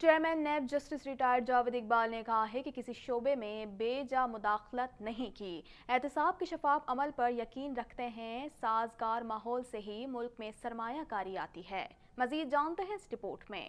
Chairman NAB justice retired Javed Iqbal نے کہا ہے کہ کسی شعبے میں بے جا مداخلت نہیں کی۔ احتساب کے شفاف عمل پر یقین رکھتے ہیں۔ سازگار ماحول سے ہی ملک میں سرمایہ کاری آتی ہے۔ مزید جانتے ہیں اس رپورٹ میں۔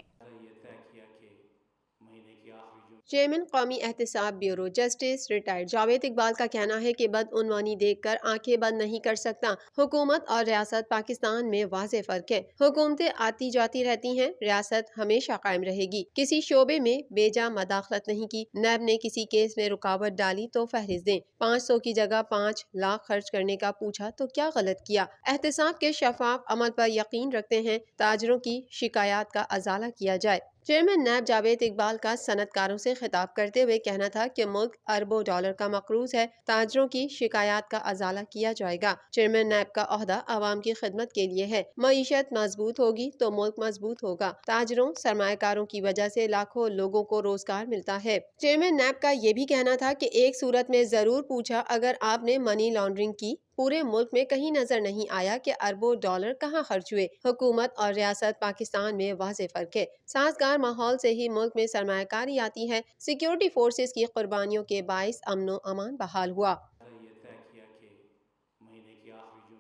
چیئرمین قومی احتساب bureau justice retired Javed Iqbal کا کہنا ہے کہ بدعنوانی دیکھ کر آنکھیں بند نہیں کر سکتا۔ حکومت اور ریاست پاکستان میں واضح فرق ہے۔ حکومتیں آتی جاتی رہتی ہیں، ریاست ہمیشہ قائم رہے گی۔ کسی شعبے میں بے جا مداخلت نہیں کی۔ نیب نے کسی کیس میں رکاوٹ ڈالی تو فہرست دیں۔ 500 کی جگہ 5 لاکھ خرچ کرنے کا پوچھا تو کیا غلط کیا؟ احتساب کے شفاف عمل پر یقین رکھتے ہیں۔ تاجروں کی شکایات کا ازالہ کیا جائے۔ چیئرمین نیب جاوید اقبال کا صنعت کاروں سے خطاب کرتے ہوئے کہنا تھا کہ ملک اربوں ڈالر کا مقروض ہے، تاجروں کی شکایات کا ازالہ کیا جائے گا۔ چیئرمین نیب کا عہدہ عوام کی خدمت کے لیے ہے۔ معیشت مضبوط ہوگی تو ملک مضبوط ہوگا۔ تاجروں، سرمایہ کاروں کی وجہ سے لاکھوں لوگوں کو روزگار ملتا ہے۔ چیئرمین نیب کا یہ بھی کہنا تھا کہ ایک صورت میں ضرور پوچھا، اگر آپ نے منی لانڈرنگ کی، پورے ملک میں کہیں نظر نہیں آیا کہ اربوں ڈالر کہاں خرچ ہوئے۔ حکومت اور ریاست پاکستان میں واضح فرق ہے۔ سازگار ماحول سے ہی ملک میں سرمایہ کاری آتی ہے۔ سیکیورٹی فورسز کی قربانیوں کے باعث امن و امان بحال ہوا۔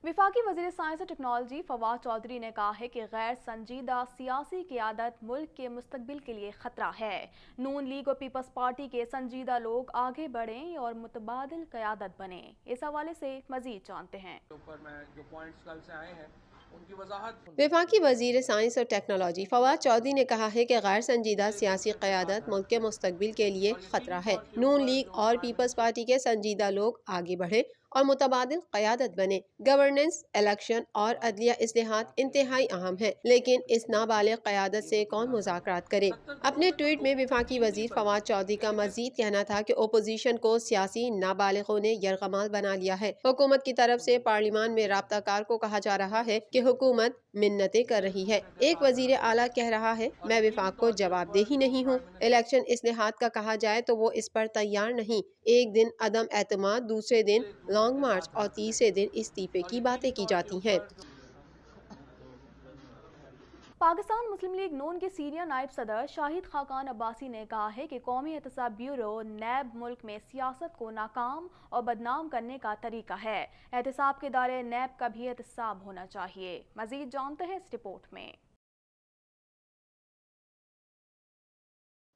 وفاقی وزیر سائنس اور ٹیکنالوجی فواد چودھری نے کہا ہے کہ غیر سنجیدہ سیاسی قیادت ملک کے مستقبل کے لیے خطرہ ہے۔ نون لیگ اور پیپلز پارٹی کے سنجیدہ لوگ آگے بڑھیں اور متبادل قیادت بنیں۔ اس حوالے سے مزید جانتے ہیں۔ وفاقی وزیر سائنس اور ٹیکنالوجی فواد چودھری نے کہا ہے کہ غیر سنجیدہ سیاسی قیادت ملک کے مستقبل کے لیے خطرہ ہے۔ نون لیگ اور پیپلز پارٹی کے سنجیدہ لوگ آگے بڑھیں اور متبادل قیادت بنے۔ گورننس، الیکشن اور عدلیہ اصلاحات انتہائی اہم ہیں، لیکن اس نابالغ قیادت سے کون مذاکرات کرے؟ اپنے ٹویٹ میں وفاقی وزیر فواد چودھری کا مزید کہنا تھا کہ اپوزیشن کو سیاسی نابالغوں نے یرغمال بنا لیا ہے۔ حکومت کی طرف سے پارلیمان میں رابطہ کار کو کہا جا رہا ہے کہ حکومت منتیں کر رہی ہے۔ ایک وزیر اعلیٰ کہہ رہا ہے، میں وفاق کو جواب دہ ہی نہیں ہوں۔ الیکشن اصلاحات کا کہا جائے تو وہ اس پر تیار نہیں۔ ایک دن عدم اعتماد، دوسرے دن لانگ مارچ اور تیسرے دن استعفے کی باتیں کی جاتی ہیں۔ پاکستان مسلم لیگ نون کے سینئر نائب صدر شاہد خاقان عباسی نے کہا ہے کہ قومی احتساب بیورو نیب ملک میں سیاست کو ناکام اور بدنام کرنے کا طریقہ ہے۔ احتساب کے ادارے نیب کا بھی احتساب ہونا چاہیے۔ مزید جانتے ہیں اس رپورٹ میں۔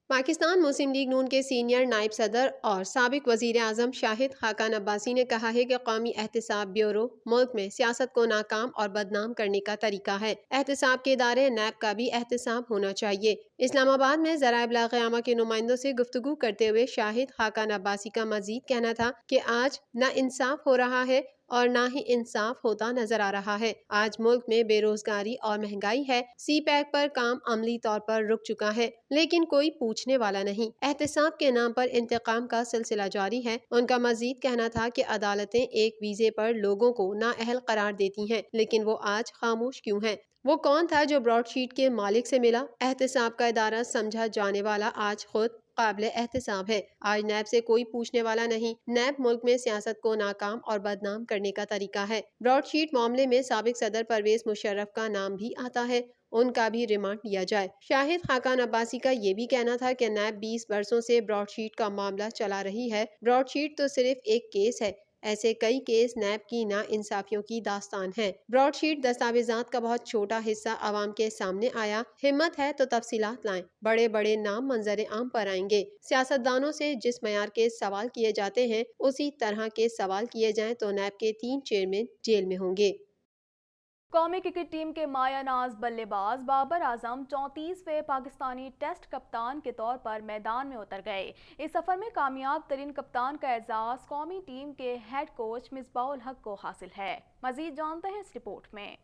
پاکستان مسلم لیگ نون کے سینئر نائب صدر اور سابق وزیر اعظم شاہد خاقان عباسی نے کہا ہے کہ قومی احتساب بیورو ملک میں سیاست کو ناکام اور بدنام کرنے کا طریقہ ہے۔ احتساب کے ادارے نیب کا بھی احتساب ہونا چاہیے۔ اسلام آباد میں ذرائع ابلاغ عامہ کے نمائندوں سے گفتگو کرتے ہوئے شاہد خاقان عباسی کا مزید کہنا تھا کہ آج نہ انصاف ہو رہا ہے اور نہ ہی انصاف ہوتا نظر آ رہا ہے۔ آج ملک میں بے روزگاری اور مہنگائی ہے۔ سی پیک پر کام عملی طور پر رک چکا ہے، لیکن کوئی پوچھنے والا نہیں۔ احتساب کے نام پر انتقام کا سلسلہ جاری ہے۔ ان کا مزید کہنا تھا کہ عدالتیں ایک ویزے پر لوگوں کو نااہل قرار دیتی ہیں، لیکن وہ آج خاموش کیوں ہیں؟ وہ کون تھا جو براڈ شیٹ کے مالک سے ملا؟ احتساب کا ادارہ سمجھا جانے والا آج خود قابل احتساب ہے۔ آج نیب سے کوئی پوچھنے والا نہیں۔ نیب ملک میں سیاست کو ناکام اور بدنام کرنے کا طریقہ ہے۔ براڈ شیٹ معاملے میں سابق صدر پرویز مشرف کا نام بھی آتا ہے، ان کا بھی ریمانڈ لیا جائے۔ شاہد خاقان عباسی کا یہ بھی کہنا تھا کہ نیب 20 برسوں سے براڈ شیٹ کا معاملہ چلا رہی ہے۔ براڈ شیٹ تو صرف ایک کیس ہے، ایسے کئی کیس نیب کی نا انصافیوں کی داستان ہے۔ براڈ شیٹ دستاویزات کا بہت چھوٹا حصہ عوام کے سامنے آیا۔ ہمت ہے تو تفصیلات لائیں، بڑے بڑے نام منظر عام پر آئیں گے۔ سیاستدانوں سے جس معیار کے سوال کیے جاتے ہیں اسی طرح کے سوال کیے جائیں تو نیب کے 3 چیئرمین جیل میں ہوں گے۔ قومی کرکٹ ٹیم کے مایہ ناز بلے باز بابر اعظم 34ویں پاکستانی ٹیسٹ کپتان کے طور پر میدان میں اتر گئے۔ اس سفر میں کامیاب ترین کپتان کا اعزاز قومی ٹیم کے ہیڈ کوچ مصباح الحق کو حاصل ہے۔ مزید جانتے ہیں اس رپورٹ میں۔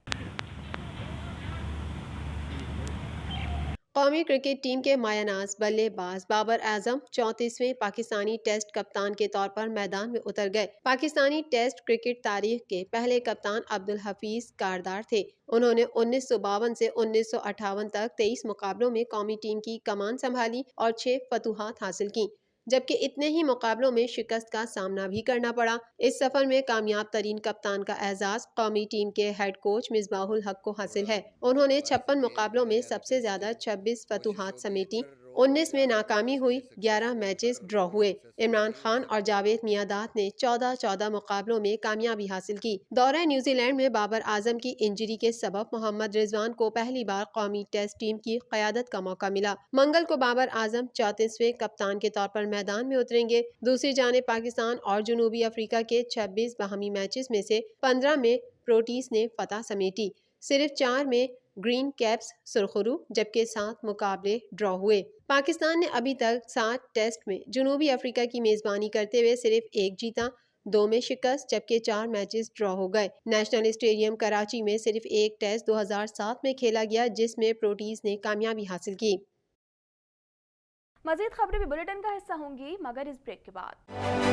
قومی کرکٹ ٹیم کے مایہ ناز بلے باز بابر اعظم 34ویں پاکستانی ٹیسٹ کپتان کے طور پر میدان میں اتر گئے۔ پاکستانی ٹیسٹ کرکٹ تاریخ کے پہلے کپتان عبدالحفیظ کاردار تھے۔ انہوں نے 1952 سے 1958 تک 23 مقابلوں میں قومی ٹیم کی کمان سنبھالی اور 6 فتوحات حاصل کی، جبکہ اتنے ہی مقابلوں میں شکست کا سامنا بھی کرنا پڑا۔ اس سفر میں کامیاب ترین کپتان کا اعزاز قومی ٹیم کے ہیڈ کوچ مصباح الحق کو حاصل ہے۔ انہوں نے 56 مقابلوں میں سب سے زیادہ 26 فتوحات سمیٹی۔ 19 میں ناکامی ہوئی، 11 میچز ڈرا ہوئے۔ عمران خان اور جاوید میانداد نے 14 مقابلوں میں کامیابی حاصل کی۔ دورہ نیوزی لینڈ میں بابر اعظم کی انجری کے سبب محمد رضوان کو پہلی بار قومی ٹیسٹ ٹیم کی قیادت کا موقع ملا۔ منگل کو بابر اعظم 34ویں کپتان کے طور پر میدان میں اتریں گے۔ دوسری جانب پاکستان اور جنوبی افریقہ کے 26 باہمی میچز میں سے 15 میں پروٹیز نے فتح سمیٹی۔ صرف 4 میں گرین کیپس سرخرو، جبکہ 7 مقابلے ڈرا ہوئے۔ پاکستان نے ابھی تک 7 ٹیسٹ میں جنوبی افریقہ کی میزبانی کرتے ہوئے صرف 1 جیتا، 2 میں شکست، جبکہ 4 میچز ڈرا ہو گئے۔ نیشنل اسٹیڈیم کراچی میں صرف ایک ٹیسٹ 2007 میں کھیلا گیا، جس میں پروٹیز نے کامیابی حاصل کی۔ مزید خبریں بھی بلیٹن کا حصہ ہوں گی، مگر اس بریک کے بعد۔